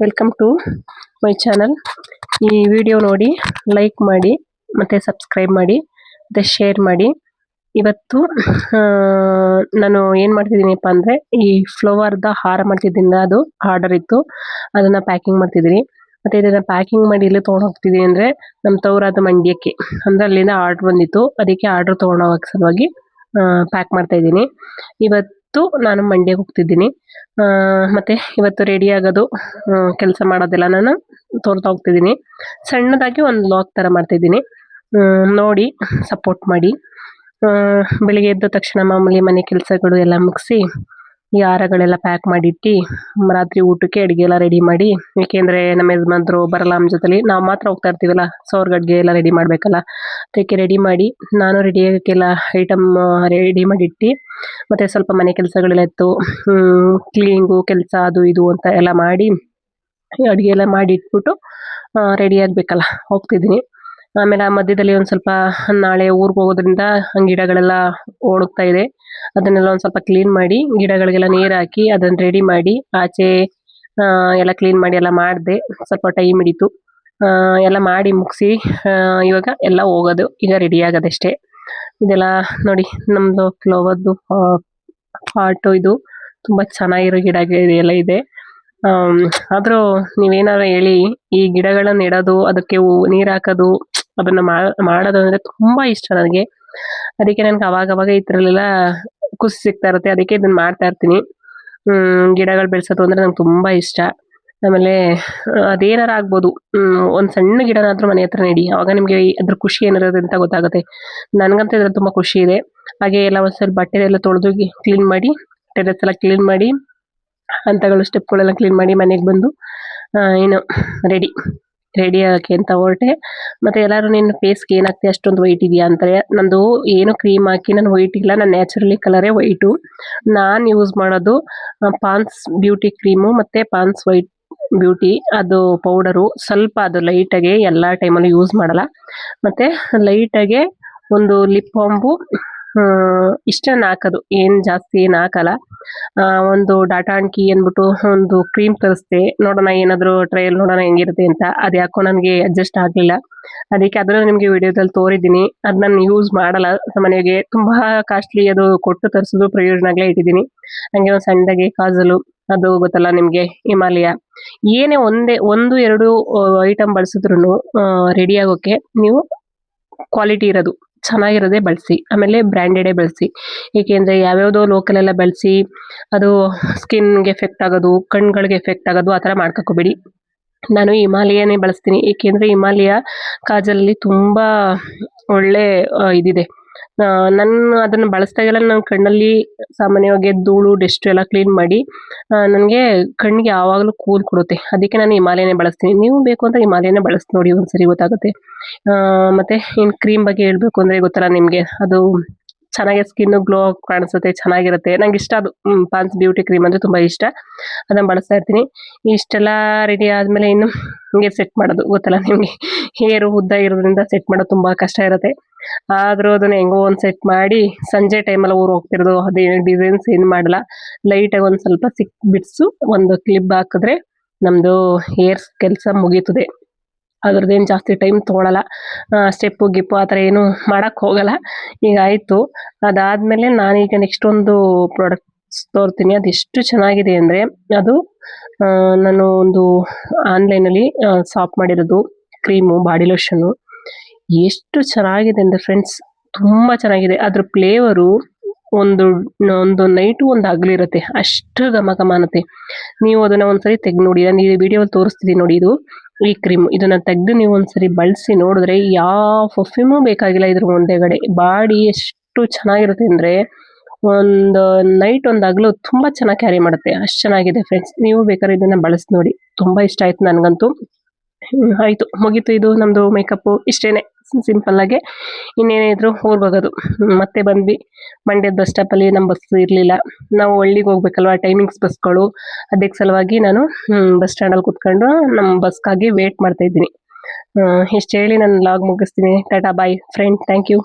Welcome to my channel. ಈ video ನೋಡಿ like ಮಾಡಿ ಮತ್ತು ಸಬ್ಸ್ಕ್ರೈಬ್ ಮಾಡಿ ಮತ್ತು ಶೇರ್ ಮಾಡಿ. ಇವತ್ತು ನಾನು ಏನು ಮಾಡ್ತಿದ್ದೀನಿಪ್ಪ ಅಂದರೆ ಈ ಫ್ಲವರ್ದ ಹಾರ ಮಾಡ್ತಿದ್ದೀನಿ. ಅದು ಆರ್ಡರ್ ಇತ್ತು, ಅದನ್ನು ಪ್ಯಾಕಿಂಗ್ ಮಾಡ್ತಿದ್ದೀನಿ. ಮತ್ತು ಇದನ್ನು ಪ್ಯಾಕಿಂಗ್ ಮಾಡಿ ಇಲ್ಲಿ ತೊಗೊಂಡು ಹೋಗ್ತಿದ್ದೀನಿ ಅಂದರೆ ನಮ್ಮ ತವರಾದ ಮಂಡ್ಯಕ್ಕೆ, ಅಂದರೆ ಅಲ್ಲಿಂದ ಆರ್ಡ್ರ್ ಬಂದಿತ್ತು. ಅದಕ್ಕೆ ಆರ್ಡ್ರ್ ತೊಗೊಂಡು ಹೋಗೋಕ್ಕೆ ಸಲುವಾಗಿ ಪ್ಯಾಕ್ ಮಾಡ್ತಾಯಿದ್ದೀನಿ. ಇವತ್ತು ನಾನು ಮಂಡ್ಯಕ್ಕೆ ಹೋಗ್ತಿದ್ದೀನಿ. ಮತ್ತು ಇವತ್ತು ರೆಡಿ ಆಗೋದು, ಕೆಲಸ ಮಾಡೋದೆಲ್ಲ ನಾನು ತೋರ್ತಾ ಹೋಗ್ತಿದ್ದೀನಿ. ಸಣ್ಣದಾಗಿ ಒಂದು ವ್ಲಾಗ್ ಥರ ಮಾಡ್ತಾಯಿದ್ದೀನಿ, ನೋಡಿ ಸಪೋರ್ಟ್ ಮಾಡಿ. ಬೆಳಿಗ್ಗೆ ಎದ್ದ ತಕ್ಷಣ ಮಾಮೂಲಿ ಮನೆ ಕೆಲಸಗಳು ಎಲ್ಲ ಮುಗಿಸಿ ಈ ಹಾರಗಳೆಲ್ಲ ಪ್ಯಾಕ್ ಮಾಡಿಟ್ಟು ರಾತ್ರಿ ಊಟಕ್ಕೆ ಅಡುಗೆ ಎಲ್ಲ ರೆಡಿ ಮಾಡಿ, ಏಕೆಂದರೆ ನಮ್ಮ ಯಜಮಾನ್ರು ಬರಲ್ಲ ನಮ್ಮ ಜೊತೆಲಿ, ನಾವು ಮಾತ್ರ ಹೋಗ್ತಾ ಇರ್ತೀವಲ್ಲ, ಸೊ ಅವ್ರಿಗೆ ಅಡುಗೆ ಎಲ್ಲ ರೆಡಿ ಮಾಡಬೇಕಲ್ಲ. ಅದಕ್ಕೆ ರೆಡಿ ಮಾಡಿ ನಾನು ರೆಡಿ ಆಗೋಕ್ಕೆಲ್ಲ ಐಟಮ್ ರೆಡಿ ಮಾಡಿಟ್ಟು, ಮತ್ತು ಸ್ವಲ್ಪ ಮನೆ ಕೆಲಸಗಳೆಲ್ಲ ಇತ್ತು, ಕ್ಲೀನಿಂಗು ಕೆಲಸ ಅದು ಇದು ಅಂತ ಎಲ್ಲ ಮಾಡಿ ಅಡುಗೆ ಎಲ್ಲ ಮಾಡಿ ಇಟ್ಬಿಟ್ಟು ರೆಡಿ ಆಗಬೇಕಲ್ಲ, ಹೋಗ್ತಿದ್ದೀನಿ. ಆಮೇಲೆ ಆ ಮಧ್ಯದಲ್ಲಿ ಒಂದು ಸ್ವಲ್ಪ ನಾಳೆ ಊರಿಗೆ ಹೋಗೋದ್ರಿಂದ ಗಿಡಗಳೆಲ್ಲ ಒಣಗ್ತಾ ಇದೆ, ಅದನ್ನೆಲ್ಲ ಒಂದು ಸ್ವಲ್ಪ ಕ್ಲೀನ್ ಮಾಡಿ ಗಿಡಗಳಿಗೆಲ್ಲ ನೀರು ಹಾಕಿ ಅದನ್ನು ರೆಡಿ ಮಾಡಿ ಆಚೆ ಎಲ್ಲ ಕ್ಲೀನ್ ಮಾಡಿ ಎಲ್ಲ ಮಾಡಿದೆ. ಸ್ವಲ್ಪ ಟೈಮ್ ಹಿಡಿತು, ಎಲ್ಲ ಮಾಡಿ ಮುಗಿಸಿ ಇವಾಗ ಎಲ್ಲ ಹೋಗೋದು, ಈಗ ರೆಡಿ ಆಗೋದಷ್ಟೇ. ಇದೆಲ್ಲ ನೋಡಿ ನಮ್ಮದು ಫ್ಲವರ್ದು ಪಾಟು, ಇದು ತುಂಬ ಚೆನ್ನಾಗಿರೋ ಗಿಡ ಎಲ್ಲ ಇದೆ. ಆದರೂ ನೀವೇನಾದ್ರು ಹೇಳಿ, ಈ ಗಿಡಗಳನ್ನ ನೆಡೋದು, ಅದಕ್ಕೆ ನೀರು ಹಾಕೋದು, ಅದನ್ನು ಮಾಡೋದು ಅಂದರೆ ತುಂಬ ಇಷ್ಟ ನನಗೆ. ಅದಕ್ಕೆ ನನಗೆ ಅವಾಗವಾಗ ಈ ಥರಲ್ಲೆಲ್ಲ ಖುಷಿ ಸಿಗ್ತಾ ಇರುತ್ತೆ, ಅದಕ್ಕೆ ಇದನ್ನು ಮಾಡ್ತಾ ಇರ್ತೀನಿ. ಗಿಡಗಳು ಬೆಳೆಸೋದು ಅಂದರೆ ನಂಗೆ ತುಂಬ ಇಷ್ಟ. ಆಮೇಲೆ ಅದೇನಾರು ಆಗ್ಬೋದು, ಒಂದು ಸಣ್ಣ ಗಿಡನಾದರೂ ಮನೆ ಹತ್ರ ನೆಡಿ, ಆವಾಗ ನಿಮಗೆ ಅದ್ರ ಖುಷಿ ಏನಿರೋದು ಅಂತ ಗೊತ್ತಾಗುತ್ತೆ. ನನಗಂತೂ ಇದ್ರಲ್ಲಿ ತುಂಬ ಖುಷಿ ಇದೆ. ಹಾಗೆ ಎಲ್ಲ ಒಂದು ಸ್ವಲ್ಪ ಬಟ್ಟೆ ಎಲ್ಲ ತೊಳೆದು ಕ್ಲೀನ್ ಮಾಡಿ, ಟೆರೆಸ್ ಎಲ್ಲ ಕ್ಲೀನ್ ಮಾಡಿ, ಹಂತಗಳು ಸ್ಟೆಪ್ಗಳೆಲ್ಲ ಕ್ಲೀನ್ ಮಾಡಿ ಮನೆಗೆ ಬಂದು ಏನು ರೆಡಿ ಆಗೋಕ್ಕೆ ಅಂತ ಹೊರಟೆ. ಮತ್ತು ಎಲ್ಲರೂ ನಿನ್ನ ಫೇಸ್ಗೆ ಏನಾಗ್ತದೆ ಅಷ್ಟೊಂದು ವೈಟ್ ಇದೆಯಾ ಅಂತಾರೆ. ನಂದು ಏನು ಕ್ರೀಮ್ ಹಾಕಿ ನಾನು ವೈಟ್ ಇಲ್ಲ, ನನ್ನ ನ್ಯಾಚುರಲಿ ಕಲರೇ ವೈಟು. ನಾನು ಯೂಸ್ ಮಾಡೋದು ಪಾನ್ಸ್ ಬ್ಯೂಟಿ ಕ್ರೀಮು ಮತ್ತು ಪಾನ್ಸ್ ವೈಟ್ ಬ್ಯೂಟಿ, ಅದು ಪೌಡರು. ಸ್ವಲ್ಪ ಅದು ಲೈಟಾಗೆ, ಎಲ್ಲ ಟೈಮಲ್ಲೂ ಯೂಸ್ ಮಾಡಲ್ಲ. ಮತ್ತು ಲೈಟಾಗೆ ಒಂದು ಲಿಪ್ ಬಾಂಬು ಇಷ್ಟನ್ನು ಹಾಕೋದು, ಏನು ಜಾಸ್ತಿ ಏನು ಹಾಕಲ್ಲ. ಒಂದು ಡಾಟಾ ಆ್ಯಂಡ್ ಕೀ ಅಂದ್ಬಿಟ್ಟು ಒಂದು ಕ್ರೀಮ್ ತರಿಸ್ದೆ, ನೋಡೋಣ ಏನಾದರೂ ಟ್ರಯಲ್ ನೋಡೋಣ ಹೆಂಗಿರುತ್ತೆ ಅಂತ. ಅದು ಯಾಕೋ ನನಗೆ ಅಡ್ಜಸ್ಟ್ ಆಗಲಿಲ್ಲ, ಅದಕ್ಕೆ ಅದನ್ನು ನಿಮಗೆ ವಿಡಿಯೋದಲ್ಲಿ ತೋರಿದ್ದೀನಿ. ಅದು ನಾನು ಯೂಸ್ ಮಾಡಲ್ಲ ಮನೆಗೆ, ತುಂಬ ಕಾಸ್ಟ್ಲಿ, ಅದು ಕೊಟ್ಟು ತರಿಸೋದು ಪ್ರಯೋಜನಗಳೇ ಇಟ್ಟಿದ್ದೀನಿ. ಹಾಗೆ ಒಂದು ಸಣ್ಣದಾಗಿ ಕಾಜಲು, ಅದು ಗೊತ್ತಲ್ಲ ನಿಮಗೆ, ಹಿಮಾಲಯ. ಏನೇ ಒಂದು ಎರಡು ಐಟಮ್ ಬಳಸಿದ್ರು ರೆಡಿ ಆಗೋಕ್ಕೆ ನೀವು ಕ್ವಾಲಿಟಿ ಇರೋದು, ಚೆನ್ನಾಗಿರೋದೇ ಬಳಸಿ, ಆಮೇಲೆ ಬ್ರ್ಯಾಂಡೆಡೇ ಬಳಸಿ. ಏಕೆಂದರೆ ಯಾವ್ಯಾವುದೋ ಲೋಕಲೆಲ್ಲ ಬಳಸಿ ಅದು ಸ್ಕಿನ್ಗೆ ಎಫೆಕ್ಟ್ ಆಗೋದು, ಕಣ್ಗಳಿಗೆ ಎಫೆಕ್ಟ್ ಆಗೋದು, ಆ ಥರ ಮಾಡ್ಕೋಬೇಡಿ. ನಾನು ಹಿಮಾಲಯನೇ ಬಳಸ್ತೀನಿ, ಏಕೆಂದರೆ ಹಿಮಾಲಯ ಕಾಜಲಲ್ಲಿ ತುಂಬ ಒಳ್ಳೆ ಇದಿದೆ. ನಾನು ಅದನ್ನು ಬಳಸಿದಾಗೆಲ್ಲ ನನ್ನ ಕಣ್ಣಲ್ಲಿ ಸಾಮಾನ್ಯವಾಗಿ ಧೂಳು, ಡಸ್ಟು ಎಲ್ಲ ಕ್ಲೀನ್ ಮಾಡಿ ನನಗೆ ಕಣ್ಣಿಗೆ ಯಾವಾಗಲೂ ಕೂಲ್ ಕೊಡುತ್ತೆ. ಅದಕ್ಕೆ ನಾನು ಹಿಮಾಲಯನೇ ಬಳಸ್ತೀನಿ. ನೀವು ಬೇಕು ಅಂತ ಹಿಮಾಲಯನೇ ಬಳಸಿ ನೋಡಿ, ಒಂದ್ಸರಿ ಗೊತ್ತಾಗುತ್ತೆ. ಮತ್ತು ಇನ್ನು ಕ್ರೀಮ್ ಬಗ್ಗೆ ಹೇಳಬೇಕು ಅಂದರೆ ಗೊತ್ತಲ್ಲ ನಿಮಗೆ, ಅದು ಚೆನ್ನಾಗಿ ಸ್ಕಿನ್ನು ಗ್ಲೋ ಕಾಣಿಸುತ್ತೆ, ಚೆನ್ನಾಗಿರುತ್ತೆ. ನಂಗೆ ಇಷ್ಟ ಅದು ಪಾನ್ಸ್ ಬ್ಯೂಟಿ ಕ್ರೀಮ್ ಅಂದರೆ ತುಂಬ ಇಷ್ಟ, ಅದನ್ನು ಬಳಸ್ತಾ ಇರ್ತೀನಿ. ಇಷ್ಟೆಲ್ಲ ರೆಡಿ ಆದಮೇಲೆ ಇನ್ನು ಹೇರ್ ಸೆಟ್ ಮಾಡೋದು, ಗೊತ್ತಲ್ಲ ನಿಮಗೆ, ಹೇರು ಉದ್ದ ಇರೋದ್ರಿಂದ ಸೆಟ್ ಮಾಡೋದು ತುಂಬ ಕಷ್ಟ ಇರುತ್ತೆ. ಆದರೂ ಅದನ್ನು ಹೆಂಗೋ ಒಂದು ಸೆಟ್ ಮಾಡಿ ಸಂಜೆ ಟೈಮಲ್ಲಿ ಊರು ಹೋಗ್ತಿರೋದು, ಅದೇನು ಡಿಸೈನ್ಸ್ ಏನು ಮಾಡಲ್ಲ, ಲೈಟಾಗಿ ಒಂದು ಸ್ವಲ್ಪ ಬಿಡಿಸು ಒಂದು ಕ್ಲಿಪ್ ಹಾಕಿದ್ರೆ ನಮ್ಮದು ಹೇರ್ಸ್ ಕೆಲಸ ಮುಗೀತದೆ. ಅದ್ರದ್ದೇನು ಜಾಸ್ತಿ ಟೈಮ್ ತೊಗೊಳಲ್ಲ, ಸ್ಟೆಪ್ಪು ಗಿಪ್ಪು ಆ ಥರ ಏನು ಮಾಡೋಕ್ಕೆ ಹೋಗಲ್ಲ. ಈಗ ಆಯಿತು. ಅದಾದಮೇಲೆ ನಾನೀಗ ನೆಕ್ಸ್ಟ್ ಒಂದು ಪ್ರಾಡಕ್ಟ್ಸ್ ತೋರ್ತೀನಿ. ಅದು ಎಷ್ಟು ಚೆನ್ನಾಗಿದೆ ಅಂದರೆ, ಅದು ನಾನು ಒಂದು ಆನ್ಲೈನಲ್ಲಿ ಶಾಪ್ ಮಾಡಿರೋದು ಕ್ರೀಮು, ಬಾಡಿ ಲೋಷನ್ನು. ಎಷ್ಟು ಚೆನ್ನಾಗಿದೆ ಅಂದರೆ ಫ್ರೆಂಡ್ಸ್, ತುಂಬ ಚೆನ್ನಾಗಿದೆ. ಅದ್ರ ಫ್ಲೇವರು ಒಂದು ನೈಟು ಒಂದು ಹಗಲಿರುತ್ತೆ, ಅಷ್ಟು ಘಮ ಘಮ ಅನ್ನುತ್ತೆ. ನೀವು ಅದನ್ನು ಒಂದ್ಸರಿ ತೆಗೆದು ನೋಡಿ, ನಾನು ಈ ವಿಡಿಯೋದಲ್ಲಿ ತೋರಿಸ್ತಿದ್ದೀನಿ ನೋಡಿ, ಇದು ಈ ಕ್ರೀಮ್. ಇದನ್ನು ತೆಗೆದು ನೀವು ಒಂದ್ಸರಿ ಬಳಸಿ ನೋಡಿದ್ರೆ ಯಾವ ಪರ್ಫ್ಯೂಮೂ ಬೇಕಾಗಿಲ್ಲ ಇದ್ರ ಮುಂದೆಗಡೆ. ಬಾಡಿ ಎಷ್ಟು ಚೆನ್ನಾಗಿರುತ್ತೆ ಅಂದರೆ, ಒಂದು ನೈಟ್ ಒಂದು ಹಗಲು ತುಂಬ ಚೆನ್ನಾಗಿ ಕ್ಯಾರಿ ಮಾಡುತ್ತೆ, ಅಷ್ಟು ಚೆನ್ನಾಗಿದೆ ಫ್ರೆಂಡ್ಸ್. ನೀವು ಬೇಕಾದ್ರೆ ಇದನ್ನು ಬಳಸಿ ನೋಡಿ, ತುಂಬ ಇಷ್ಟ ಆಯಿತು ನನಗಂತೂ. ಆಯಿತು, ಮುಗೀತು. ಇದು ನಮ್ಮದು ಮೇಕಪ್ಪು ಇಷ್ಟೇ ಸಿಂಪಲ್ಲಾಗೆ. ಇನ್ನೇನಿದ್ರು ಊರಿಗೆ ಹೋಗೋದು. ಮತ್ತೆ ಬಂದ್ವಿ ಮಂಡ್ಯದ ಬಸ್ ಸ್ಟಾಪಲ್ಲಿ, ನಮ್ಮ ಬಸ್ ಇರಲಿಲ್ಲ, ನಾವು ಹಳ್ಳಿಗೆ ಹೋಗ್ಬೇಕಲ್ವ, ಟೈಮಿಂಗ್ಸ್ ಬಸ್ಗಳು. ಅದಕ್ಕೆ ಸಲುವಾಗಿ ನಾನು ಬಸ್ ಸ್ಟ್ಯಾಂಡಲ್ಲಿ ಕೂತ್ಕೊಂಡು ನಮ್ಮ ಬಸ್ಗಾಗಿ ವೇಟ್ ಮಾಡ್ತಾಯಿದ್ದೀನಿ. ಇಷ್ಟು ಹೇಳಿ ನಾನು ವ್ಲಾಗ್ ಮುಗಿಸ್ತೀನಿ. Tata boy friend, thank you.